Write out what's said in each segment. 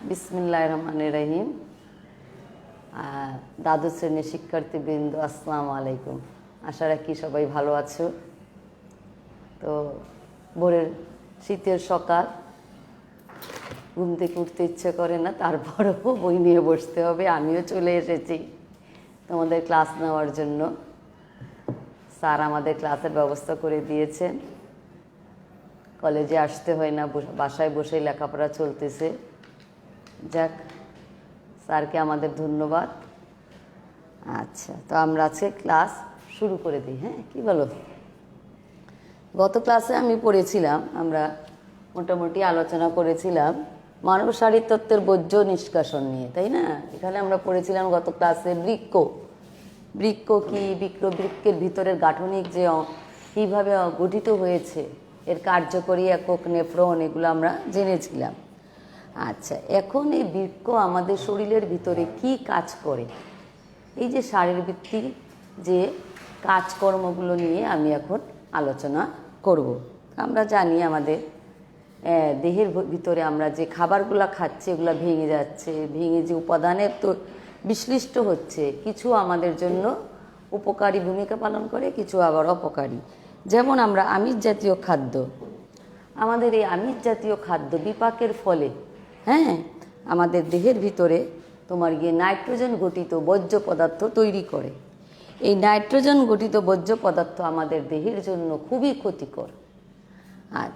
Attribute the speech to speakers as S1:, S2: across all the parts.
S1: বিসমিল্লাহির রহমানির রহিম। দ্বাদশ শ্রেণীর শিক্ষার্থীবৃন্দ, আসসালামু আলাইকুম। আশা রাখি সবাই ভালো আছো। তো ভোরের শীতের সকাল, ঘুম থেকে উঠতে ইচ্ছে করে না, তারপরেও বই নিয়ে বসতে হবে। আমিও চলে এসেছি তোমাদের ক্লাস নেওয়ার জন্য। স্যার আমাদের ক্লাসের ব্যবস্থা করে দিয়েছেন, কলেজে আসতে হয় না, বাসায় বসেই লেখাপড়া চলতেছে। যাক, স্যারকে আমাদের ধন্যবাদ। আচ্ছা, তো আমরা আজকে ক্লাস শুরু করে দিই। হ্যাঁ, কি বলো? গত ক্লাসে আমি পড়েছিলাম, আমরা মোটামুটি আলোচনা করেছিলাম মানব শারীরতত্ত্বের বর্জ্য নিষ্কাশন নিয়ে, তাই না? এখানে আমরা পড়েছিলাম গত ক্লাসে বৃক্ক কি, বৃক্কের ভিতরের গাঠনিক যে কীভাবে গঠিত হয়েছে, এর কার্যকরী একক, নেফ্রন, এগুলো আমরা জেনেছিলাম। আচ্ছা, এখন এই বৃক্ক আমাদের শরীরের ভিতরে কি কাজ করে, এই যে শারীরবৃত্তিক যে কাজকর্মগুলো নিয়ে আমি এখন আলোচনা করব। আমরা জানি আমাদের দেহের ভিতরে আমরা যে খাবারগুলো খাচ্ছি, এগুলো ভেঙে যাচ্ছে, ভেঙে যে উপাদানের তো বিশ্লিষ্ট হচ্ছে, কিছু আমাদের জন্য উপকারী ভূমিকা পালন করে, কিছু আবার অপকারী। যেমন আমরা আমিষ জাতীয় খাদ্য, আমাদের এই আমিষ জাতীয় খাদ্য বিপাকের ফলে আমাদের দেহের ভিতরে তোমার গিয়ে নাইট্রোজেন গঠিত বর্জ্য পদার্থ তৈরি করে। এই নাইট্রোজেন গঠিত বর্জ্য পদার্থ আমাদের দেহের জন্য খুবই ক্ষতিকর। আর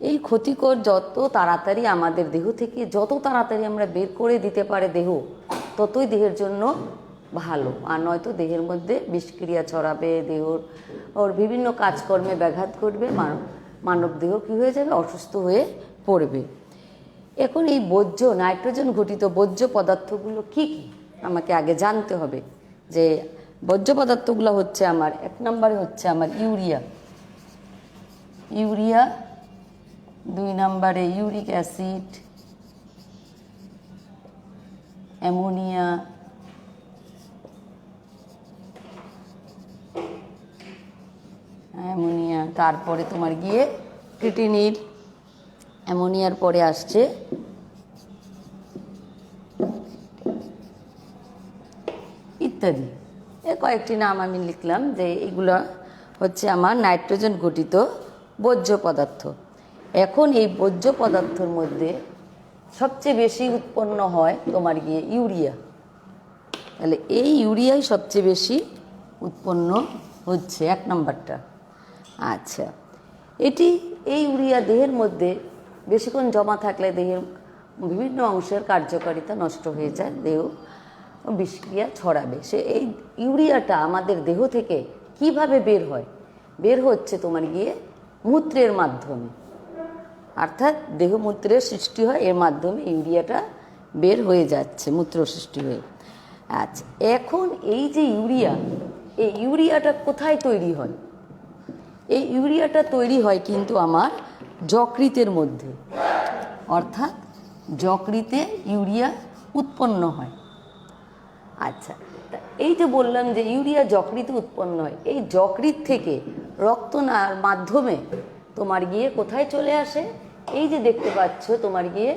S1: এই ক্ষতিকর যত তাড়াতাড়ি আমাদের দেহ থেকে যত তাড়াতাড়ি আমরা বের করে দিতে পারে দেহ, ততই দেহের জন্য ভালো। আর নয়তো দেহের মধ্যে বিষক্রিয়া ছড়াবে, দেহর ওর বিভিন্ন কাজকর্মে ব্যাঘাত ঘটবে, মানব দেহ কী হয়ে যাবে, অসুস্থ হয়ে পড়বে। এখন এই বর্জ্য নাইট্রোজেন ঘটিত বর্জ্য পদার্থগুলো কি কি আমাকে আগে জানতে হবে। যে বর্জ্য পদার্থগুলো হচ্ছে আমার, এক নম্বরে হচ্ছে আমার ইউরিয়া, 2 নম্বরে ইউরিক অ্যাসিড, অ্যামোনিয়া, তারপরে তোমার গিয়ে ক্রিটিনিন, অ্যামোনিয়ার পরে আসছে ইত্যাদি। এর কয়েকটি নাম আমি লিখলাম, যে এগুলো হচ্ছে আমার নাইট্রোজেন গঠিত বর্জ্য পদার্থ। এখন এই বর্জ্য পদার্থের মধ্যে সবচেয়ে বেশি উৎপন্ন হয় তোমার গিয়ে ইউরিয়া। তাহলে এই ইউরিয়াই সবচেয়ে বেশি উৎপন্ন হচ্ছে, 1 নম্বরটা। আচ্ছা, এই ইউরিয়া দেহের মধ্যে বেশিক্ষণ জমা থাকলে দেহের বিভিন্ন অংশের কার্যকারিতা নষ্ট হয়ে যায়, দেহ বিষক্রিয়া ছড়াবে। এই ইউরিয়াটা আমাদের দেহ থেকে কিভাবে বের হচ্ছে তোমার গিয়ে মূত্রের মাধ্যমে, অর্থাৎ দেহমূত্রের সৃষ্টি হয়, এর মাধ্যমে ইউরিয়াটা বের হয়ে যাচ্ছে, মূত্র সৃষ্টি হয়ে। আচ্ছা, এখন এই যে এই ইউরিয়াটা কোথায় তৈরি হয়? এই ইউরিয়াটা তৈরি হয় কিন্তু আমার যকৃতের মধ্যে, অর্থাৎ যকৃতে ইউরিয়া উৎপন্ন হয়। আচ্ছা, এই যে বললাম যে ইউরিয়া যকৃতে উৎপন্ন হয়, এই যকৃত থেকে রক্তনালীর মাধ্যমে তোমার গিয়ে কোথায় চলে আসে? এই যে দেখতে পাচ্ছ তোমার গিয়ে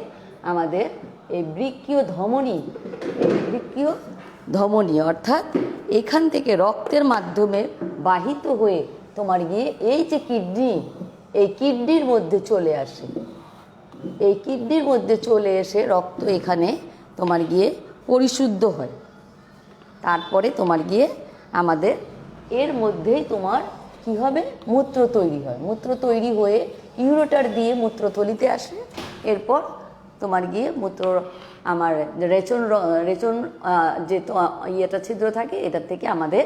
S1: আমাদের এই বৃক্কীয় ধমনী, অর্থাৎ এখান থেকে রক্তের মাধ্যমে বাহিত হয়ে তোমার গিয়ে এই যে এই কিডনির মধ্যে চলে আসে। এই কিডনির মধ্যে চলে এসে রক্ত এখানে তোমার গিয়ে পরিশুদ্ধ হয়। তারপরে তোমার গিয়ে আমাদের এর মধ্যেই তোমার কি হবে, মূত্র তৈরি হয়। মূত্র তৈরি হয়ে ইউরোটার দিয়ে মূত্রথলিতে আসে। এরপর তোমার গিয়ে মূত্র আমার রেচন যে ইয়েটা ছিদ্র থাকে, এটার থেকে আমাদের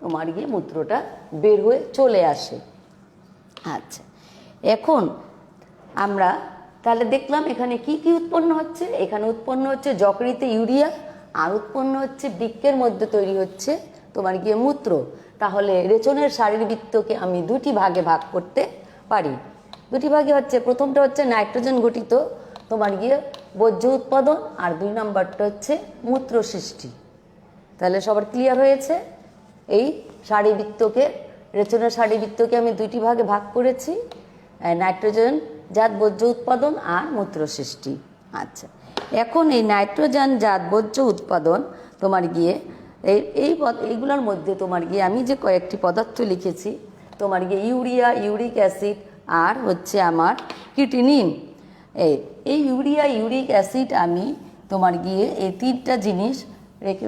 S1: তোমার গিয়ে মূত্রটা বের হয়ে চলে আসে। আচ্ছা, এখন আমরা তাহলে দেখলাম এখানে কি কি উৎপন্ন হচ্ছে। এখানে উৎপন্ন হচ্ছে যকৃতে ইউরিয়া, আর উৎপন্ন হচ্ছে বৃক্কের মধ্যে তৈরি হচ্ছে তোমার গিয়ে মূত্র। তাহলে রেচনের শারীরবৃত্তকে আমি 2টি ভাগে ভাগ করতে পারি। 2টি ভাগে হচ্ছে, প্রথমটা হচ্ছে নাইট্রোজেন গঠিত তোমার গিয়ে বর্জ্য উৎপাদন, আর 2 নম্বরটা হচ্ছে মূত্র সৃষ্টি। তাহলে সবার ক্লিয়ার হয়েছে? এই রেচনের শারীরবৃত্তকে আমি 2টি ভাগে ভাগ করেছি, নাইট্রোজেন জাত বর্জ্য উৎপাদন আর মূত্র সৃষ্টি। আচ্ছা, এখন এই নাইট্রোজেন জাত বর্জ্য উৎপাদন তোমার গিয়ে এইগুলোর মধ্যে তোমার গিয়ে আমি যে কয়েকটি পদার্থ লিখেছি তোমার গিয়ে ইউরিয়া, ইউরিক অ্যাসিড আর হচ্ছে আমার ক্রিটিনিন। এই ইউরিয়া, ইউরিক অ্যাসিড আমি তোমার গিয়ে এই তিনটা জিনিস রেখে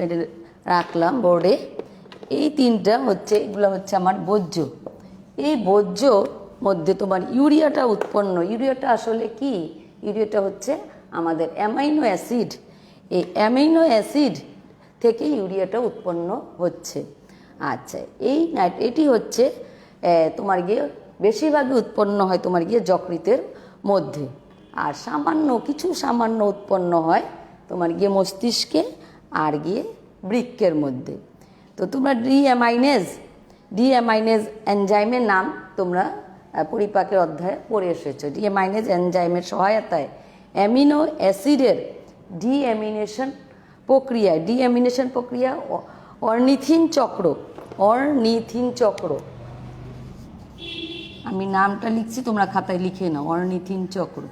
S1: রাখলাম বোর্ডে। এই তিনটা হচ্ছে, এগুলো হচ্ছে আমার বর্জ্য। এই বর্জ্য মধ্যে তোমার ইউরিয়াটা উৎপন্ন। ইউরিয়াটা আসলে কি? ইউরিয়াটা হচ্ছে আমাদের অ্যামাইনো অ্যাসিড। এই অ্যামাইনো অ্যাসিড থেকে ইউরিয়াটা উৎপন্ন হচ্ছে। আচ্ছা, এটি হচ্ছে তোমার গিয়ে বেশিরভাগই উৎপন্ন হয় তোমার গিয়ে যকৃতের মধ্যে, আর সামান্য উৎপন্ন হয় তোমার গিয়ে মস্তিষ্কে আর গিয়ে বৃক্কের মধ্যে। তো তোমরা ডিঅ্যামাইনেজ এনজাইমের নাম তোমরা পরিপাকের অধ্যায়ে পড়ে এসেছো। ডিঅ্যামাইনেজ এনজাইমের সহায়তায় অ্যামিনো অ্যাসিডের ডিঅ্যামিনেশন প্রক্রিয়া অর্নিথিন চক্র, আমি নামটা লিখছি, তোমরা খাতায় লিখে নাও, অর্নিথিন চক্র।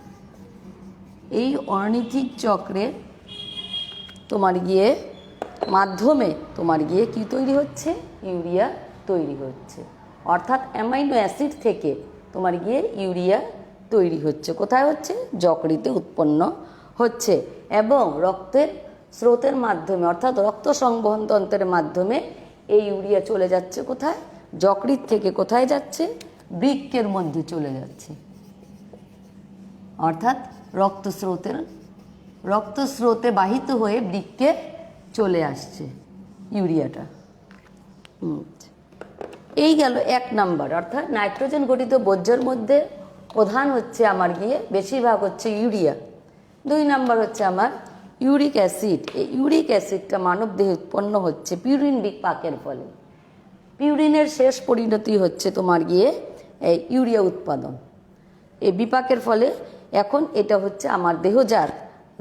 S1: এই অর্নিথিন চক্রের তোমার গিয়ে মাধ্যমে তোমার গিয়ে কি তৈরি হচ্ছে? ইউরিয়া তৈরি হচ্ছে। অর্থাৎ অ্যামাইনো অ্যাসিড থেকে তোমার গিয়ে ইউরিয়া তৈরি হচ্ছে। কোথায় হচ্ছে? যকৃতে উৎপন্ন হচ্ছে এবং রক্তের স্রোতের মাধ্যমে অর্থাৎ রক্ত সংবহন তন্ত্রের মাধ্যমে এই ইউরিয়া চলে যাচ্ছে কোথায়? যকৃৎ থেকে কোথায় যাচ্ছে? বৃক্কের মধ্যে চলে যাচ্ছে। অর্থাৎ রক্তস্রোতে বাহিত হয়ে বৃক্কে চলে আসছে ইউরিয়াটা। এই গেল 1 নাম্বার। অর্থাৎ নাইট্রোজেন গঠিত বর্জ্যের মধ্যে প্রধান হচ্ছে আমার গিয়ে বেশিরভাগ হচ্ছে ইউরিয়া। 2 নাম্বার হচ্ছে আমার ইউরিক অ্যাসিড। এই ইউরিক অ্যাসিডটা মানব দেহে উৎপন্ন হচ্ছে পিউরিন বিপাকের ফলে। পিউরিনের শেষ পরিণতি হচ্ছে তোমার গিয়ে এই ইউরিয়া উৎপাদন। এই বিপাকের ফলে এখন এটা হচ্ছে আমার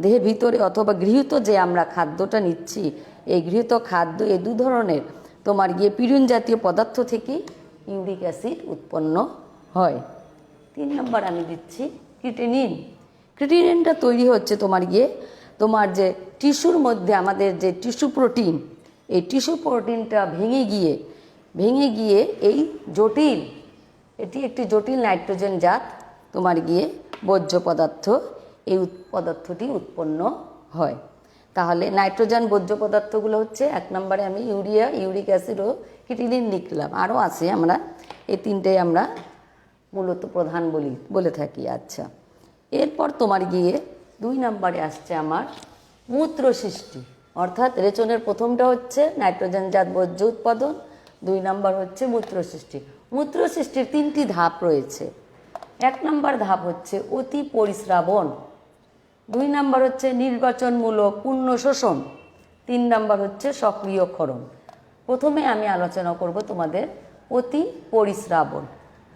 S1: দেহের ভিতরে অথবা গৃহীত যে আমরা খাদ্যটা নিচ্ছি, এই গৃহীত খাদ্য এই 2 ধরনের তোমার গিয়ে পিউরিন জাতীয় পদার্থ থেকে ইউরিক অ্যাসিড উৎপন্ন হয়। 3 নম্বর আমি দিচ্ছি ক্রিটিনিন। ক্রিটিনিনটা তৈরি হচ্ছে তোমার গিয়ে তোমার যে টিস্যুর মধ্যে আমাদের যে টিস্যু প্রোটিন, এই টিস্যু প্রোটিনটা ভেঙে গিয়ে এটি একটি জটিল নাইট্রোজেন জাত তোমার গিয়ে বর্জ্য পদার্থ, এই পদার্থটি উৎপন্ন হয়। তাহলে নাইট্রোজেন বর্জ্য পদার্থগুলো হচ্ছে 1 নম্বরে আমি ইউরিয়া, ইউরিক অ্যাসিড ও ক্রিটিনিন লিখলাম। আরও আছে, আমরা এই 3টাই আমরা মূলত প্রধান বলে থাকি। আচ্ছা, এরপর তোমার গিয়ে 2 নম্বরে আসছে আমার মূত্র সৃষ্টি। অর্থাৎ রেচনের প্রথমটা হচ্ছে নাইট্রোজেন জাত বর্জ্য উৎপাদন, 2 নম্বর হচ্ছে মূত্র সৃষ্টি। মূত্র সৃষ্টির 3টি ধাপ রয়েছে। 1 নম্বর ধাপ হচ্ছে অতি পরিস্রাবণ, 2 নম্বর হচ্ছে নির্বাচনমূলক পূর্ণ শোষণ, 3 নম্বর হচ্ছে সক্রিয়করণ। প্রথমে আমি আলোচনা করব তোমাদের অতি পরিস্রাবণ।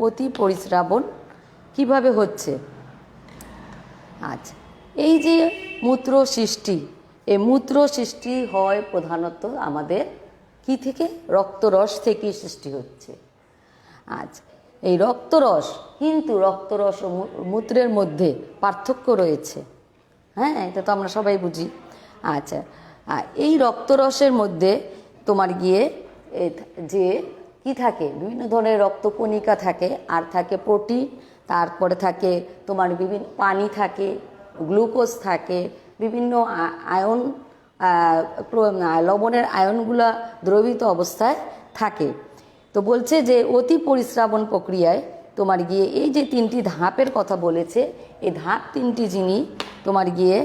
S1: অতি পরিস্রাবণ কিভাবে হচ্ছে? আচ্ছা, এই যে মূত্র সৃষ্টি, এই মূত্র সৃষ্টি হয় প্রধানত আমাদের কি থেকে? রক্তরস থেকেই সৃষ্টি হচ্ছে। আচ্ছা, এই রক্তরস, কিন্তু রক্তরস ও মূত্রের মধ্যে পার্থক্য রয়েছে। হ্যাঁ, এটা তো আমরা সবাই বুঝি। আচ্ছা, এই রক্তরসের মধ্যে তোমার গিয়ে যে কি থাকে? বিভিন্ন ধরনের রক্তকণিকা থাকে, আর থাকে প্রোটিন, তারপরে থাকে তোমার বিভিন্ন পানি থাকে, গ্লুকোজ থাকে, বিভিন্ন আয়ন, লবণের আয়নগুলা দ্রবীভূত অবস্থায় থাকে। তো বলছে যে অতি পরিস্রাবণ প্রক্রিয়ায় তোমার গিয়ে এই যে 3টি ধাপের কথা বলেছে, এই ধাপ 3টি যিনি তোমার গিয়ে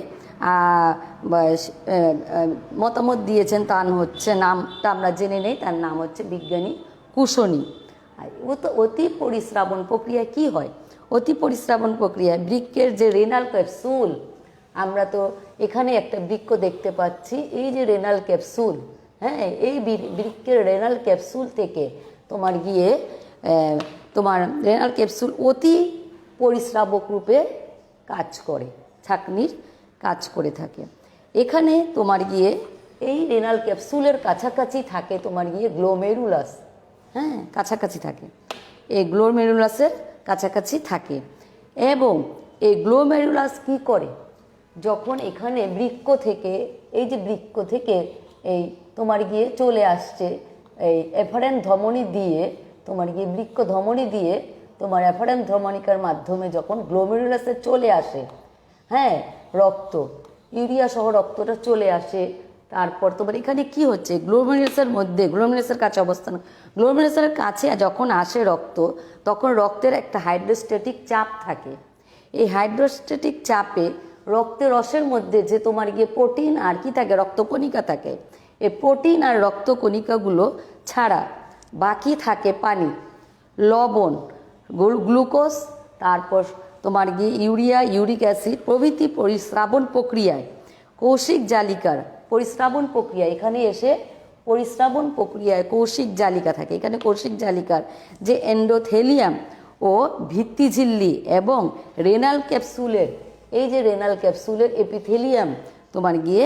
S1: মতামত দিয়েছেন, তার হচ্ছে নামটা আমরা জেনে নেই। তার নাম হচ্ছে বিজ্ঞানী কুশনী। অতি পরিস্রাবণ প্রক্রিয়া কি হয়? অতি পরিস্রাবণ প্রক্রিয়ায় বৃক্কের যে রেনাল ক্যাপসুল, আমরা তো এখানে একটা বৃক্ক দেখতে পাচ্ছি, এই যে রেনাল ক্যাপসুল, হ্যাঁ, এই বৃক্কের রেনাল ক্যাপসুল থেকে তোমার গিয়ে তোমার রেনাল ক্যাপসুল অতি পরিস্রাবক রূপে কাজ করে, ছাঁকনির কাজ করে থাকে। এখানে তোমার গিয়ে এই রেনাল ক্যাপসুলের কাছাকাছি থাকে তোমার গিয়ে গ্লোমেরুলাস। হ্যাঁ, কাছাকাছি থাকে, এই গ্লোমেরুলাসের কাছাকাছি থাকে। এবং এই গ্লোমেরুলাস কি করে? যখন এখানে বৃক্ক থেকে, এই যে বৃক্ক থেকে এই তোমার গিয়ে চলে আসছে এই এফারেন্ট ধমনী দিয়ে, তোমার গিয়ে বৃক্ক ধমনী দিয়ে তোমার এফারেন্ট ধমনিকার মাধ্যমে যখন গ্লোমেরুলাসে চলে আসে, হ্যাঁ, রক্ত, ইউরিয়া সহ রক্তটা চলে আসে, তারপর তোমার এখানে কি হচ্ছে, গ্লোমেরুলাসের মধ্যে, গ্লোমেরুলাসের কাছে অবস্থান, গ্লোমেরুলাসের কাছে যখন আসে রক্ত, তখন রক্তের একটা হাইড্রোস্ট্যাটিক চাপ থাকে। এই হাইড্রোস্ট্যাটিক চাপে রক্তের রসের মধ্যে যে তোমার গিয়ে প্রোটিন আর কি থাকে, রক্তকণিকা থাকে। এই প্রোটিন আর রক্তকণিকাগুলো ছাড়া বাকি থাকে পানি, লবণ, গ্লুকোজ, তারপর তোমার গিয়ে ইউরিয়া, ইউরিক অ্যাসিড প্রভৃতি পরিস্রাবণ প্রক্রিয়ায়, কৌশিক জালিকার পরিস্রাবণ প্রক্রিয়া, এখানে এসে পরিস্রাবণ প্রক্রিয়ায় কৌশিক জালিকা থাকে। এখানে কৌশিক জালিকার যে এন্ডোথেলিয়াম ও ভিত্তিঝিল্লি এবং রেনাল ক্যাপসুলের, এই যে রেনাল ক্যাপসুলের এপিথেলিয়াম তোমার গিয়ে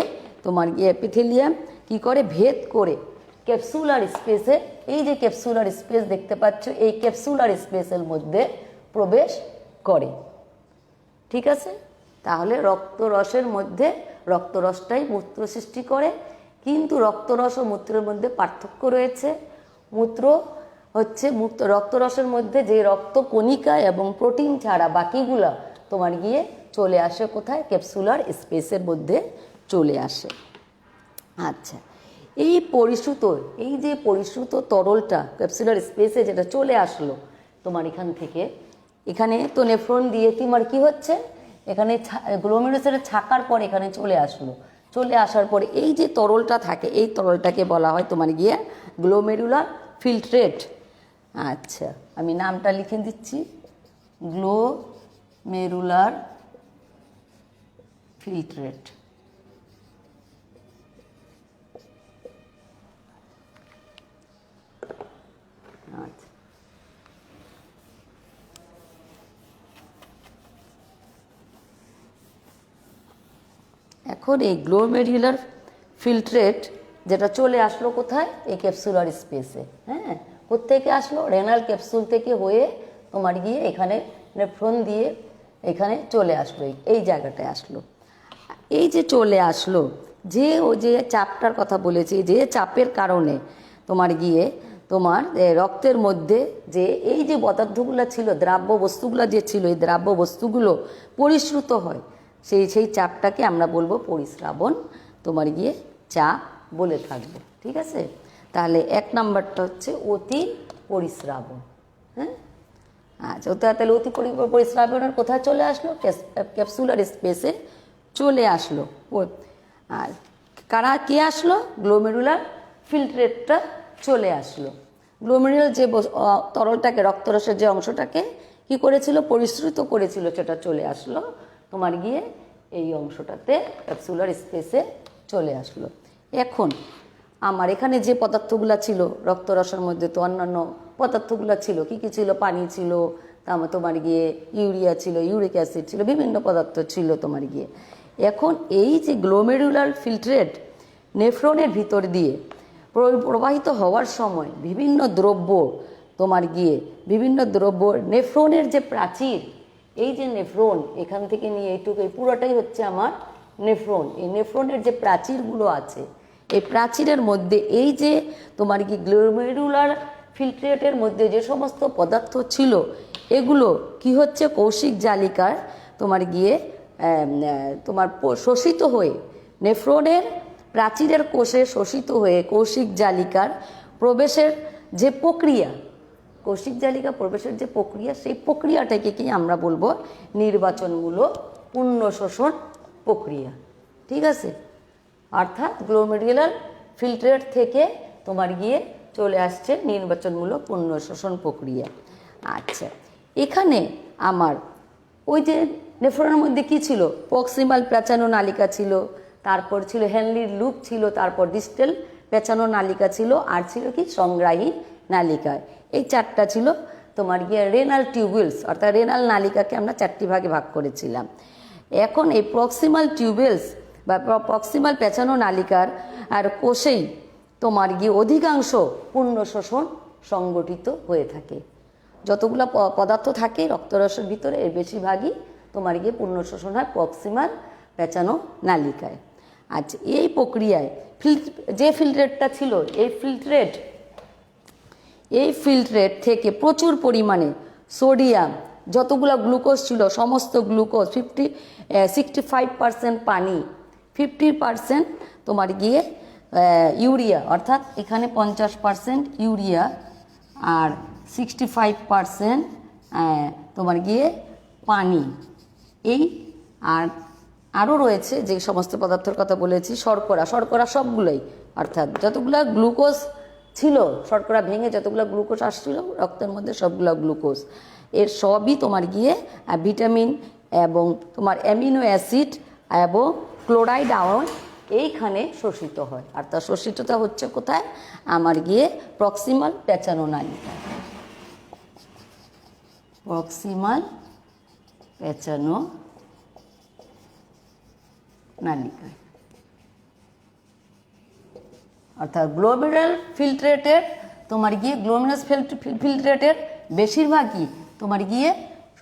S1: এপিথেলিয়াম কি করে, ভেদ করে ক্যাপসুলার স্পেসে, এই যে ক্যাপসুলার স্পেস দেখতে পাচ্ছ, এই ক্যাপসুলার স্পেসের মধ্যে প্রবেশ করে। ঠিক আছে, তাহলে রক্তরসের মধ্যে, রক্তরসটাই মূত্র সৃষ্টি করে, কিন্তু রক্তরস ও মূত্রের মধ্যে পার্থক্য রয়েছে। মূত্র হচ্ছে রক্তরসের মধ্যে যে রক্তকণিকা এবং প্রোটিন ছাড়া বাকিগুলা তোমার গিয়ে চলে আসে কোথায়, ক্যাপসুলার স্পেসের মধ্যে চলে আসে। আচ্ছা, এই যে পরিশ্রুত তরলটা ক্যাপসুলার স্পেসে যেটা চলে আসলো তোমার এখান থেকে, এখানে তো নেফ্রন দিয়ে তোমার কি হচ্ছে, এখানে গ্লোমেরুলাসের ছাকার পর এখানে চলে আসলো, চলে আসার পরে এই যে তরলটা থাকে, এই তরলটাকে বলা হয় তোমার গিয়ে গ্লোমেরুলার ফিল্ট্রেট। আচ্ছা, আমি নামটা লিখে দিচ্ছি, গ্লোমেরুলার ফিল্ট্রেট। আচ্ছা, এখন এই গ্লোমেরুলার ফিল্ট্রেট যেটা চলে আসলো কোথায়, এই ক্যাপসুলার স্পেসে। হ্যাঁ, কোত্থেকে আসলো, রেনাল ক্যাপসুল থেকে হয়ে তোমার গিয়ে এখানে নেফ্রন দিয়ে এখানে চলে আসলো, এই জায়গাটায় আসলো। এই যে চলে আসলো, ওই যে চাপটার কথা বলেছি, যে চাপের কারণে তোমার গিয়ে তোমার রক্তের মধ্যে যে এই যে পদার্থগুলো ছিল, দ্রাব্য বস্তুগুলো যে ছিল, এই দ্রাব্য বস্তুগুলো পরিশ্রুত হয়, সেই চাপটাকে আমরা বলবো পরিস্রাবণ তোমার গিয়ে চাপ বলে থাকবো। ঠিক আছে, তাহলে 1 নম্বরটা হচ্ছে অতি পরিস্রাবণ। হ্যাঁ, আচ্ছা, তাহলে অতি পরিস্রাবণের কোথায় চলে আসলো, ক্যাপসুলার স্পেসে চলে আসলো। আর কে আসলো, গ্লোমেরুলার ফিল্ট্রেটটা চলে আসলো। গ্লোমেরুলার যে তরলটাকে, রক্তরসের যে অংশটাকে কি করেছিল, পরিশ্রুত করেছিল, সেটা চলে আসলো তোমার গিয়ে এই অংশটাতে, ক্যাপসুলার স্পেসে চলে আসলো। এখন আমার এখানে যে পদার্থগুলো ছিল রক্তরসের মধ্যে, তো অন্যান্য পদার্থগুলো ছিল, কি কি ছিল, পানি ছিল, তারপর তোমার গিয়ে ইউরিয়া ছিল, ইউরিক অ্যাসিড ছিল, বিভিন্ন পদার্থ ছিল তোমার গিয়ে। এখন এই যে গ্লোমেরুলার ফিল্ট্রেট নেফ্রনের ভিতর দিয়ে প্রবাহিত হওয়ার সময় বিভিন্ন দ্রব্য তোমার গিয়ে, নেফ্রনের যে প্রাচীর, এই যে নেফ্রন এখান থেকে নিয়ে এইটুকু, এই পুরোটাই হচ্ছে আমার নেফ্রন। এই নেফ্রনের যে প্রাচীরগুলো আছে, এই প্রাচীরের মধ্যে এই যে তোমার কি গ্লোমেরুলার ফিল্ট্রেটের মধ্যে যে সমস্ত পদার্থ ছিল, এগুলো কি হচ্ছে, কৌশিক জালিকার তোমার গিয়ে তোমার শোষিত হয়ে, নেফ্রনের প্রাচীরের কোষে শোষিত হয়ে কৌশিক জালিকার প্রবেশের যে প্রক্রিয়া, কৌশিক জালিকা প্রবেশের যে প্রক্রিয়া, সেই প্রক্রিয়াটাকে কি আমরা বলবো নির্বাচনমূলক পুনঃশোষণ প্রক্রিয়া। ঠিক আছে, অর্থাৎ গ্লোমেরুলার ফিল্ট্রেট থেকে তোমার গিয়ে চলে আসছে নির্বাচনমূলক পুনঃশোষণ প্রক্রিয়া। আচ্ছা, এখানে আমার ওই যে নেফ্রনের মধ্যে কি ছিল, প্রক্সিমাল পেঁচানো নালিকা ছিল, তারপর ছিল হেনলির লুপ ছিল, তারপর ডিস্টাল পেঁচানো নালিকা ছিল, আর ছিল কি সংগ্রাহী নালিকা। এই 4টা ছিল তোমার গিয়ে রেনাল টিউবুলস, অর্থাৎ রেনাল নালিকাকে আমরা 4টি ভাগে ভাগ করেছিলাম। এখন এই প্রক্সিমাল টিউবুলস বা প্রক্সিমাল পেঁচানো নালিকার আর কোষেই তোমার গিয়ে অধিকাংশ পুনঃশোষণ সংগঠিত হয়ে থাকে। যতগুলো পদার্থ থাকে রক্তরসের ভিতরে, এর বেশিরভাগই তোমার গিয়ে পুনঃশোষণ হয় প্রক্সিমাল পেঁচানো নালিকায়। আচ্ছা, এই প্রক্রিয়ায় যে ফিল্ট্রেটটা ছিল, এই ফিল্ট্রেট থেকে প্রচুর পরিমাণে সোডিয়াম, যতগুলো গ্লুকোজ ছিল সমস্ত গ্লুকোজ 65% পানি, 50% তোমার গিয়ে ইউরিয়া, অর্থাৎ এখানে 50% ইউরিয়া আর 65% তোমার গিয়ে পানি। এই আর আরও রয়েছে যে সমস্ত পদার্থের কথা বলেছি, শর্করা সবগুলোই, অর্থাৎ যতগুলো গ্লুকোজ ছিল, শর্করা ভেঙে যতগুলো গ্লুকোজ আসছিল রক্তের মধ্যে সবগুলো গ্লুকোজ, এর সবই তোমার গিয়ে ভিটামিন এবং তোমার অ্যামিনো অ্যাসিড এবং ক্লোরাইড আয়ন এইখানে শোষিত হয়। আর তার শোষিতটা হচ্ছে কোথায়? আমার গিয়ে প্রক্সিমাল পেঁচানো নালিকা, প্রক্সিমাল পেঁচানো নালিকায়। অর্থাৎ গ্লোমেরুলার ফিল্ট্রেটের তোমার গিয়ে ফিল্ট্রেটের বেশিরভাগই তোমার গিয়ে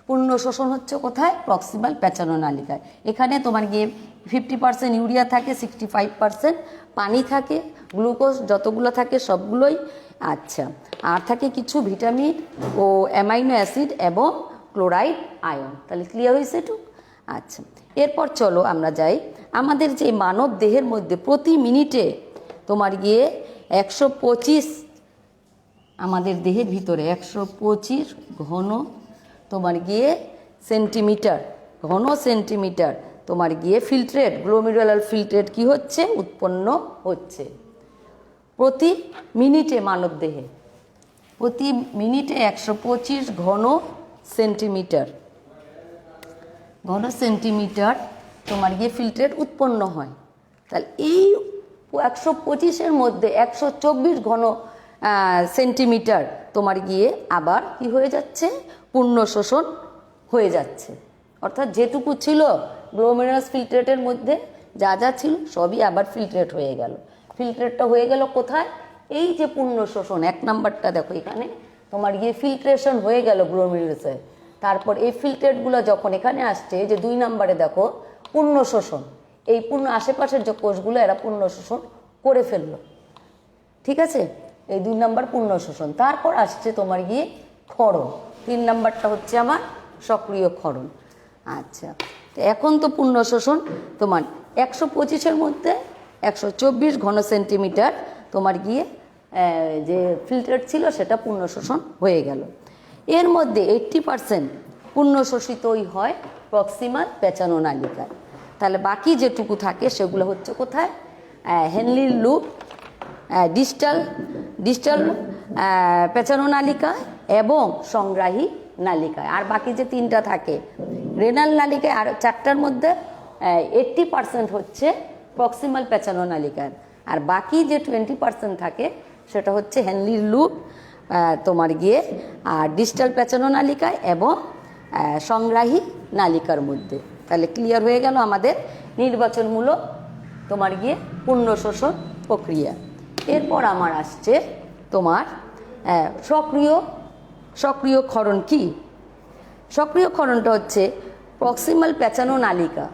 S1: পূর্ণ শোষণ হচ্ছে কোথায়? প্রক্সিমাল পেঁচানো নালিকায়। এখানে তোমার গিয়ে 50% ইউরিয়া থাকে, 65% পানি থাকে, গ্লুকোজ যতগুলো থাকে সবগুলোই। আচ্ছা, আর থাকে কিছু ভিটামিন ও অ্যামাইনো অ্যাসিড এবং ক্লোরাইড আয়ন। তাহলে ক্লিয়ার হয়েছে এটুক? আচ্ছা, এরপর চলো আমরা যাই আমাদের যে মানব দেহের মধ্যে প্রতি মিনিটে তোমার গিয়ে 125, আমাদের দেহের ভিতরে 125 ঘন তোমার গিয়ে সেন্টিমিটার, ঘন সেন্টিমিটার তোমার গিয়ে ফিল্ট্রেট, গ্লোমেরুলার ফিল্ট্রেট কি হচ্ছে? উৎপন্ন হচ্ছে প্রতি মিনিটে। মানব দেহে প্রতি মিনিটে 125 ঘন সেন্টিমিটার তোমার গিয়ে ফিল্ট্রেট উৎপন্ন হয়। তাহলে এই 125-এর মধ্যে 124 ঘন সেন্টিমিটার তোমার গিয়ে আবার কি হয়ে যাচ্ছে? পূর্ণ শোষণ হয়ে যাচ্ছে। অর্থাৎ যেটুকু ছিল গ্লোমেরুলাস ফিল্ট্রেটের মধ্যে যা যা ছিল সবই আবার ফিল্ট্রেট হয়ে গেল। ফিল্ট্রেটটা হয়ে গেল কোথায়? এই যে পূর্ণ শোষণ, 1 নাম্বারটা দেখো এখানে তোমার গিয়ে ফিল্ট্রেশন হয়ে গেল গ্লোমেরুলাসে। তারপর এই ফিল্ট্রেটগুলো যখন এখানে আসছে, যে 2 নাম্বারে দেখো পূর্ণ শোষণ, এই পূর্ণ আশেপাশের যে কোষগুলো এরা পূর্ণ শোষণ করে ফেললো। ঠিক আছে, এই 2 নাম্বার পূর্ণ শোষণ। তারপর আসছে তোমার গিয়ে ক্ষরণ, 3 নাম্বারটা হচ্ছে আমার সক্রিয় ক্ষরণ। আচ্ছা, তো এখন তো পূর্ণ শোষণ তোমার 125-এর মধ্যে 124 ঘন সেন্টিমিটার তোমার গিয়ে যে ফিল্ট্রেট ছিল সেটা পূর্ণ শোষণ হয়ে গেল। এর মধ্যে 80% পূর্ণ শোষিতই হয় প্রক্সিমাল পেঁচানো নালিকায়। তাহলে বাকি যেটুকু থাকে সেগুলো হচ্ছে কোথায়? হেনলির লুপ, ডিস্টাল পেঁচানো নালিকায় এবং সংগ্রাহী নালিকায়। আর বাকি যে 3টা থাকে রেনাল নালিকায়, আর 4টার মধ্যে 80% হচ্ছে প্রক্সিমাল পেঁচানো নালিকার। আর বাকি যে 20% থাকে সেটা হচ্ছে হেনলির লুপ তোমার গিয়ে আর ডিস্টাল পেঁচানো নালিকায় এবং সংগ্রাহী নালিকার মধ্যে। তাহলে ক্লিয়ার হয়ে গেল আমাদের নির্বাচনমূলক তোমার গিয়ে পূর্ণ শোষণ প্রক্রিয়া। এরপর আমার আসছে তোমার সক্রিয় ক্ষরণ। কি সক্রিয় ক্ষরণটা হচ্ছে প্রক্সিমাল পেঁচানো নালিকা,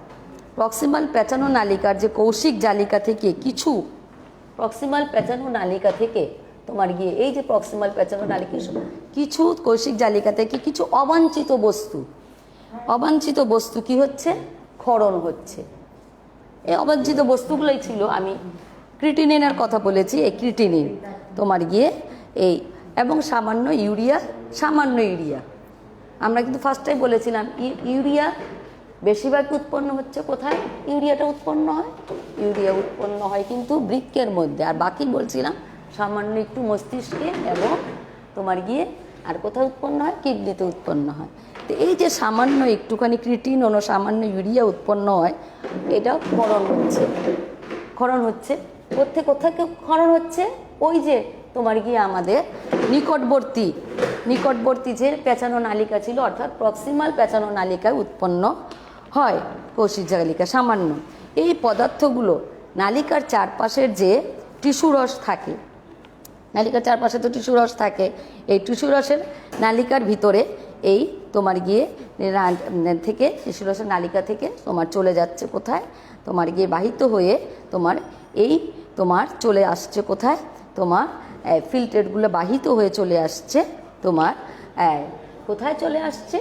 S1: প্রক্সিমাল পেঁচানো নালিকার যে কৌশিক জালিকা থেকে প্রক্সিমাল পেঁচানো নালিকা থেকে তোমার গিয়ে এই যে প্রক্সিমাল পেঁচানো নালিকা কিছু কৌশিক জালিকা থেকে কিছু অবাঞ্ছিত বস্তু কি হচ্ছে? ক্ষরণ হচ্ছে। এই অবাঞ্ছিত বস্তুগুলোই ছিল, আমি ক্রিটিনিনের কথা বলেছি, এই ক্রিটিনিন তোমার গিয়ে এই এবং সামান্য ইউরিয়া। আমরা কিন্তু ফার্স্টটাই বলেছিলাম ইউরিয়া বেশিরভাগ উৎপন্ন হচ্ছে কোথায়? ইউরিয়া উৎপন্ন হয় কিন্তু বৃক্কের মধ্যে, আর বাকি বলছিলাম সামান্য একটু মস্তিষ্কে এবং তোমার গিয়ে আর কোথায় উৎপন্ন হয়? কিডনিতে উৎপন্ন হয়। তো এই যে সামান্য একটুখানি ক্রিটিন ও সামান্য ইউরিয়া উৎপন্ন হয়, এটা ক্ষরণ হচ্ছে কোথায় ক্ষরণ হচ্ছে? ওই যে তোমার গিয়ে আমাদের নিকটবর্তী যে পেঁচানো নালিকা ছিল, অর্থাৎ প্রক্সিমাল পেঁচানো নালিকায় উৎপন্ন হয় কৌশিক জালিকা সামান্য। এই পদার্থগুলো নালিকার চারপাশের যে টিস্যু রস থাকে, নালিকার চারপাশে তো টিস্যু রস থাকে, এই টিস্যু রসের নালিকার ভিতরে এই তোমার গিয়ে থেকে শিশুরসের নালিকা থেকে তোমার চলে যাচ্ছে কোথায়, তোমার গিয়ে বাহিত হয়ে তোমার তোমার চলে আসছে কোথায়, তোমার ফিল্ট্রেটগুলো বাহিত হয়ে চলে আসছে তোমার কোথায় চলে আসছে,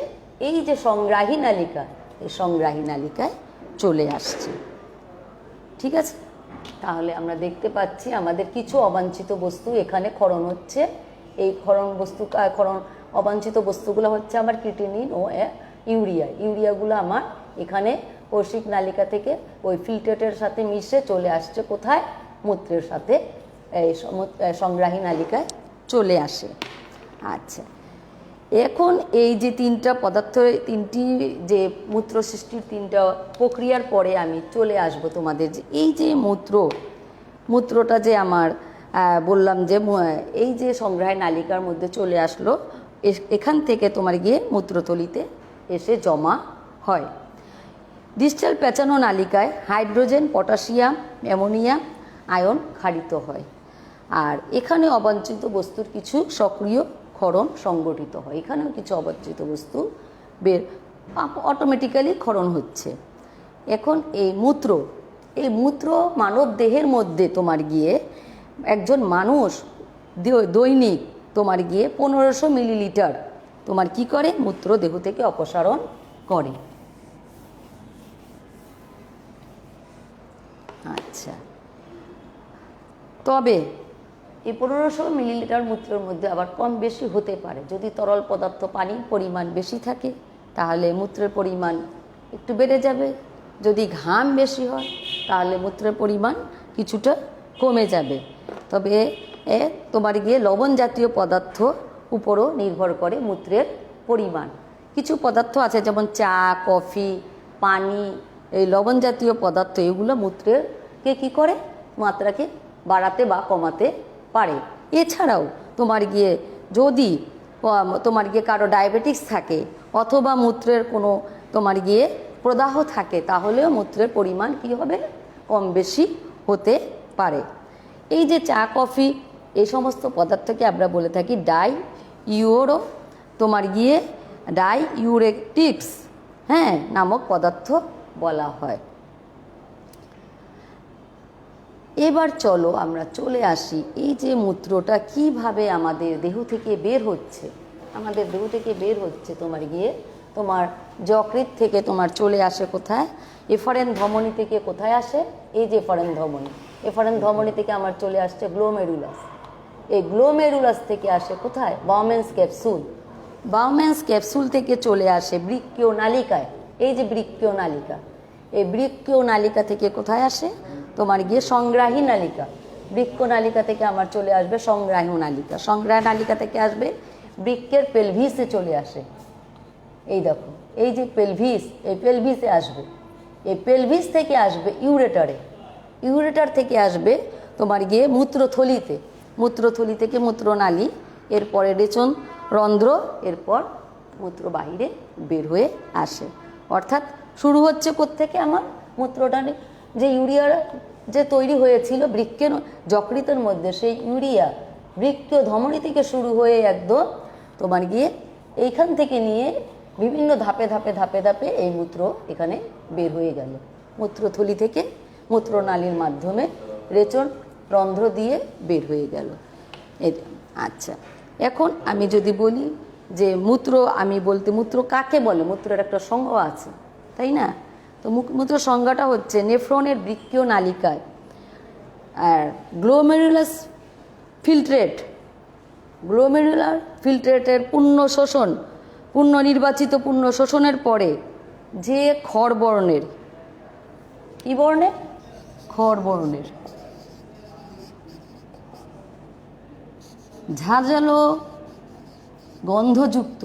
S1: এই যে সংগ্রাহী নালিকা, এই সংগ্রাহী নালিকায় চলে আসছে। ঠিক আছে, তাহলে আমরা দেখতে পাচ্ছি আমাদের কিছু অবাঞ্ছিত বস্তু এখানে ক্ষরণ হচ্ছে। এই অবাঞ্ছিত বস্তুগুলো হচ্ছে আমার ক্রিটিনিন ও ইউরিয়াগুলো আমার এখানে কৌশিক নালিকা থেকে ওই ফিল্ট্রেটের সাথে মিশে চলে আসছে কোথায়, মূত্রের সাথে এই সংগ্রাহী নালিকায় চলে আসে। আচ্ছা, এখন এই যে তিনটা পদার্থ, তিনটি যে মূত্র সৃষ্টির তিনটা প্রক্রিয়ার পরে আমি চলে আসব তোমাদের যে এই যে মূত্রটা যে আমার বললাম যে এই যে সংগ্রাহী নালিকার মধ্যে চলে আসলো, এখান থেকে তোমার গিয়ে মূত্রথলিতে এসে জমা হয়। ডিস্টাল পেঁচানো নালিকায় হাইড্রোজেন, পটাশিয়াম, অ্যামোনিয়াম আয়ন ক্ষারিত হয়। আর এখানে অবাঞ্ছিত বস্তুর কিছু সক্রিয় ক্ষরণ সংগঠিত হয়। এখানেও কিছু অবাঞ্ছিত বস্তু অটোমেটিক্যালি ক্ষরণ হচ্ছে। এখন এই মূত্র মানব দেহের মধ্যে তোমার গিয়ে একজন মানুষ দৈনিক তোমার গিয়ে 1500 মিলিলিটার তোমার কি করে, মূত্র দেহ থেকে অপসারণ করে। আচ্ছা, তবে এই 1500 মিলিলিটার মূত্রের মধ্যে আবার কম বেশি হতে পারে। যদি তরল পদার্থ পানির পরিমাণ বেশি থাকে তাহলে মূত্রের পরিমাণ একটু বেড়ে যাবে, যদি ঘাম বেশি হয় তাহলে মূত্রের পরিমাণ কিছুটা কমে যাবে। তবে তোমার গিয়ে লবণ জাতীয় পদার্থ উপরও নির্ভর করে মূত্রের পরিমাণ। কিছু পদার্থ আছে যেমন চা, কফি, পানি, এই লবণ জাতীয় পদার্থ, এগুলো মূত্রেরকে কী করে, মাত্রাকে বাড়াতে বা কমাতে পারে। এছাড়াও তোমার গিয়ে যদি তোমার গিয়ে কারো ডায়াবেটিস থাকে অথবা মূত্রের কোনো তোমার গিয়ে প্রদাহ থাকে তাহলেও মূত্রের পরিমাণ কি হবে, কম বেশি হতে পারে। এই যে চা, কফি, এই সমস্ত পদার্থকে আমরা বলে থাকি ডাইইউরেটিক্স নামক পদার্থ বলা হয়। এবার চলো আমরা চলে আসি এই যে মূত্রটা কিভাবে আমাদের দেহ থেকে বের হচ্ছে। আমাদের দেহ থেকে বের হচ্ছে তোমার গিয়ে তোমার যকৃৎ থেকে তোমার চলে আসে কোথায়, এফারেন ধমনী থেকে কোথায় আসে, এই যে এফারেন ধমনী থেকে আমার চলে আসছে গ্লোমেরুলাস। এই গ্লোমেরুলাস থেকে আসে কোথায়, বাউমেন্স ক্যাপসুল থেকে চলে আসে বৃক্কীয় নালিকায়। এই যে বৃক্কীয় নালিকা, এই বৃক্কীয় নালিকা থেকে কোথায় আসে, তোমার গিয়ে সংগ্রাহী নালিকা। বৃক্ক নালিকা থেকে আমার চলে আসবে সংগ্রাহী নালিকা। সংগ্রাহী নালিকা থেকে আসবে বৃক্কের পেলভিসে চলে আসে। এই দেখো, এই যে পেলভিস, এই পেলভিসে আসবে। এই পেলভিস থেকে আসবে ইউরেটার থেকে আসবে তোমার গিয়ে মূত্রথলি থেকে মূত্রনালী, এরপরে রেচন রন্ধ্র, এরপর মূত্র বাহিরে বের হয়ে আসে। অর্থাৎ শুরু হচ্ছে কোত্থেকে, আমার মূত্রটা যে ইউরিয়া যে তৈরি হয়েছিল বৃক্কের যকৃতের মধ্যে, সেই ইউরিয়া বৃক্কীয় ধমনী থেকে শুরু হয়ে একদম তোমার গিয়ে এইখান থেকে নিয়ে বিভিন্ন ধাপে ধাপে এই মূত্র এখানে বের হয়ে গেল। মূত্রথলি থেকে মূত্রনালীর মাধ্যমে রেচন রন্ধ্র দিয়ে বের হয়ে গেল। আচ্ছা, এখন আমি যদি বলি যে মূত্র কাকে বলে, মূত্রের একটা সংজ্ঞা আছে, তাই না? তো মূত্র সংজ্ঞাটা হচ্ছে নেফ্রনের বৃক্কীয় নালিকায় আর গ্লোমেরুলার ফিল্ট্রেটের নির্বাচিত পূর্ণ শোষণের পরে যে খড়বর্ণের, কি বর্ণের, খড়বর্ণের ঝাঁঝালো গন্ধযুক্ত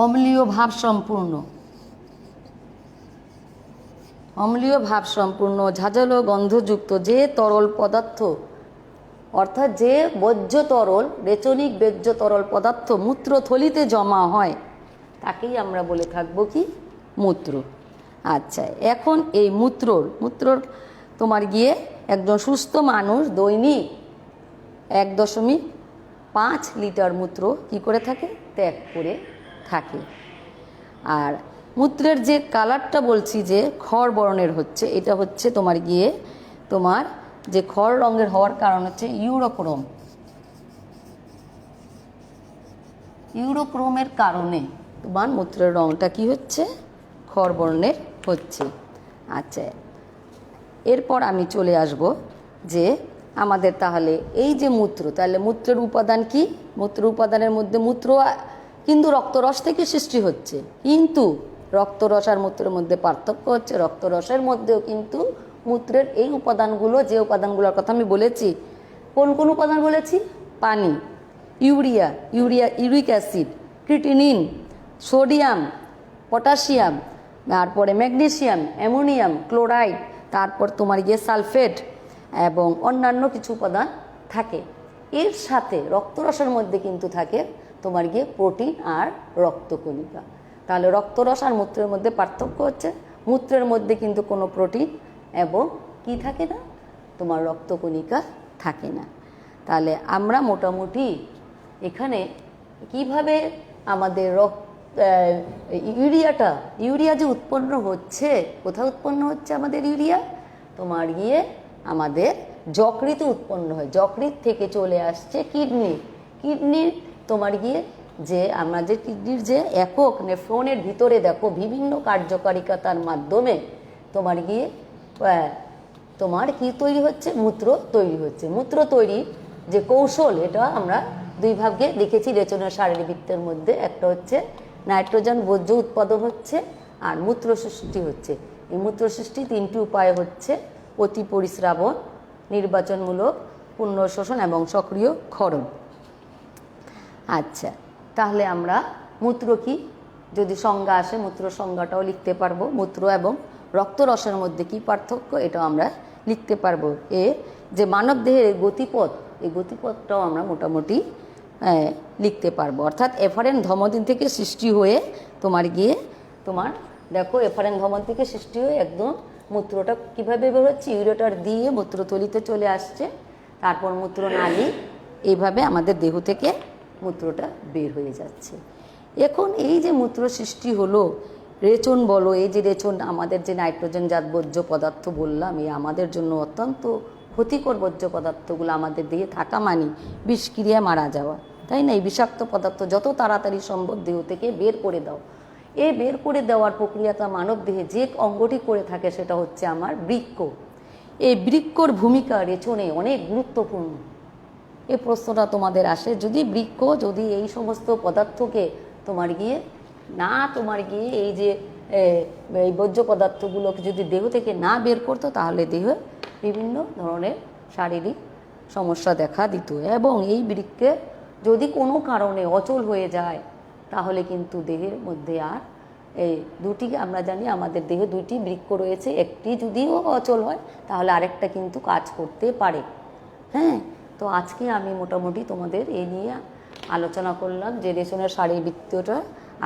S1: অম্লীয় ভাব সম্পূর্ণ ঝাঁঝালো গন্ধযুক্ত যে তরল পদার্থ, অর্থাৎ যে বজ্র তরল, রেচনিক বেজ্য তরল পদার্থ মূত্রথলিতে জমা হয় তাকেই আমরা বলে থাকবো কি, মূত্র। আচ্ছা, এখন এই মূত্রর তোমার গিয়ে একজন সুস্থ মানুষ দৈনিক 5 লিটার মূত্র কি করে থাকে, ত্যাগ করে থাকে। আর মূত্রের যে কালারটা বলছি যে খড় বর্ণের হচ্ছে, এটা হচ্ছে তোমার গিয়ে তোমার যে খড় রঙের হওয়ার কারণ হচ্ছে ইউরোক্রোম। ইউরোক্রোমের কারণে তোমার মূত্রের রঙটা কি হচ্ছে, খড় বর্ণের হচ্ছে। আচ্ছা, এরপর আমি চলে আসব যে আমাদের তাহলে এই যে মূত্র, তাহলে মূত্রের উপাদান কি, মূত্র উপাদানের মধ্যে মূত্র কিন্তু রক্তরস থেকে সৃষ্টি হচ্ছে, কিন্তু রক্তরস আর মূত্রের মধ্যে পার্থক্য হচ্ছে রক্তরসের মধ্যেও কিন্তু মূত্রের এই উপাদানগুলো, যে উপাদানগুলোর কথা আমি বলেছি, কোন কোন উপাদান বলেছি, পানি, uric acid, creatinine, sodium, potassium, তারপরে ম্যাগনেসিয়াম, অ্যামোনিয়াম, ক্লোরাইড, তারপর তোমার গিয়ে সালফেট এবং অন্যান্য কিছু উপাদান থাকে। এর সাথে রক্তরসের মধ্যে কিন্তু থাকে তোমার গিয়ে প্রোটিন আর রক্তকণিকা। তাহলে রক্তরস আর মূত্রের মধ্যে পার্থক্য হচ্ছে মূত্রের মধ্যে কিন্তু কোনো প্রোটিন এবং কি থাকে না, তোমার রক্তকণিকা থাকে না। তাহলে আমরা মোটামুটি এখানে কিভাবে আমাদের ইউরিয়া যে উৎপন্ন হচ্ছে, কোথায় উৎপন্ন হচ্ছে আমাদের ইউরিয়া, তোমার গিয়ে আমাদের যকৃতে উৎপন্ন হয়। যকৃত থেকে চলে আসছে কিডনির তোমার গিয়ে যে আমরা যে কিডনির যে একক নেফ্রনের ভিতরে দেখো বিভিন্ন কার্যকারিতার মাধ্যমে তোমার গিয়ে তোমার কি তৈরি হচ্ছে, মূত্র তৈরি হচ্ছে। মূত্র তৈরির যে কৌশল, এটা আমরা দুই ভাগে দেখেছি রেচনের শারীরবৃত্তের মধ্যে। একটা হচ্ছে নাইট্রোজেন বর্জ্য উৎপাদন হচ্ছে আর মূত্র সৃষ্টি হচ্ছে। এই মূত্র সৃষ্টি 3টি উপায় হচ্ছে অতি পরিস্রাবণ, নির্বাচনমূলক, পুনঃ শোষণ এবং সক্রিয় ক্ষরণ। আচ্ছা, তাহলে আমরা মূত্র কি যদি সংজ্ঞা আসে, মূত্র সংজ্ঞাটাও লিখতে পারবো। মূত্র এবং রক্তরসের মধ্যে কি পার্থক্য, এটাও আমরা লিখতে পারবো। যে মানব দেহের গতিপথ, এই গতিপথটাও আমরা মোটামুটি লিখতে পারবো। অর্থাৎ এফারেন্ট ধমনী থেকে সৃষ্টি হয়ে তোমার গিয়ে তোমার দেখো এফারেন্ট ধমনী থেকে সৃষ্টি হয়ে একদম মূত্রটা কীভাবে বের হচ্ছে, ইউরেটার দিয়ে মূত্রথলিতে চলে আসছে, তারপর মূত্রনালী, এইভাবে আমাদের দেহ থেকে মূত্রটা বের হয়ে যাচ্ছে। এখন এই যে মূত্র সৃষ্টি হলো, রেচন বলো, এই যে রেচন আমাদের যে নাইট্রোজেনজাত বর্জ্য পদার্থ বললাম, এই আমাদের জন্য অত্যন্ত ক্ষতিকর বর্জ্য পদার্থগুলো আমাদের দেহে থাকা মানে বিষক্রিয়ায় মারা যাওয়া, তাই না? এই বিষাক্ত পদার্থ যত তাড়াতাড়ি সম্ভব দেহ থেকে বের করে দাও। এই বের করে দেওয়ার প্রক্রিয়াটা মানব দেহে যে অঙ্গটি করে থাকে সেটা হচ্ছে আমার বৃক্ক। এই বৃক্কর ভূমিকা রেচনে অনেক গুরুত্বপূর্ণ। এই প্রশ্নটা তোমাদের আসে, যদি বৃক্ক যদি এই সমস্ত পদার্থকে তোমার গিয়ে এই যে এই বর্জ্য পদার্থগুলোকে যদি দেহ থেকে না বের করতো, তাহলে দেহে বিভিন্ন ধরনের শারীরিক সমস্যা দেখা দিত। এবং এই বৃক্কে যদি কোনো কারণে অচল হয়ে যায়, তাহলে কিন্তু দেহের মধ্যে আর এই দুটি, আমরা জানি আমাদের দেহে 2টি বৃক্ক রয়েছে, একটি যদিও অচল হয় তাহলে আরেকটা কিন্তু কাজ করতে পারে। হ্যাঁ, তো আজকে আমি মোটামুটি তোমাদের এই নিয়ে আলোচনা করলাম যে রেচনের শারীরবৃত্তটা।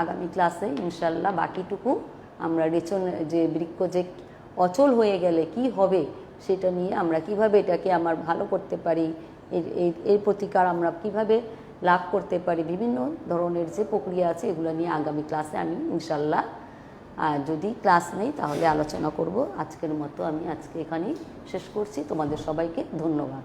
S1: আগামী ক্লাসে ইনশাল্লাহ বাকিটুকু আমরা রেচন যে বৃক্ক যে অচল হয়ে গেলে কি হবে সেটা নিয়ে আমরা কিভাবে এটাকে আমার ভালো করতে পারি, এর প্রতিকার আমরা কিভাবে লাভ করতে পারি, বিভিন্ন ধরনের যে প্রক্রিয়া আছে এগুলো নিয়ে আগামী ক্লাসে আমি ইনশাল্লাহ যদি ক্লাস নেই তাহলে আলোচনা করব। আজকের মতো আমি আজকে এখানেই শেষ করছি। তোমাদের সবাইকে ধন্যবাদ।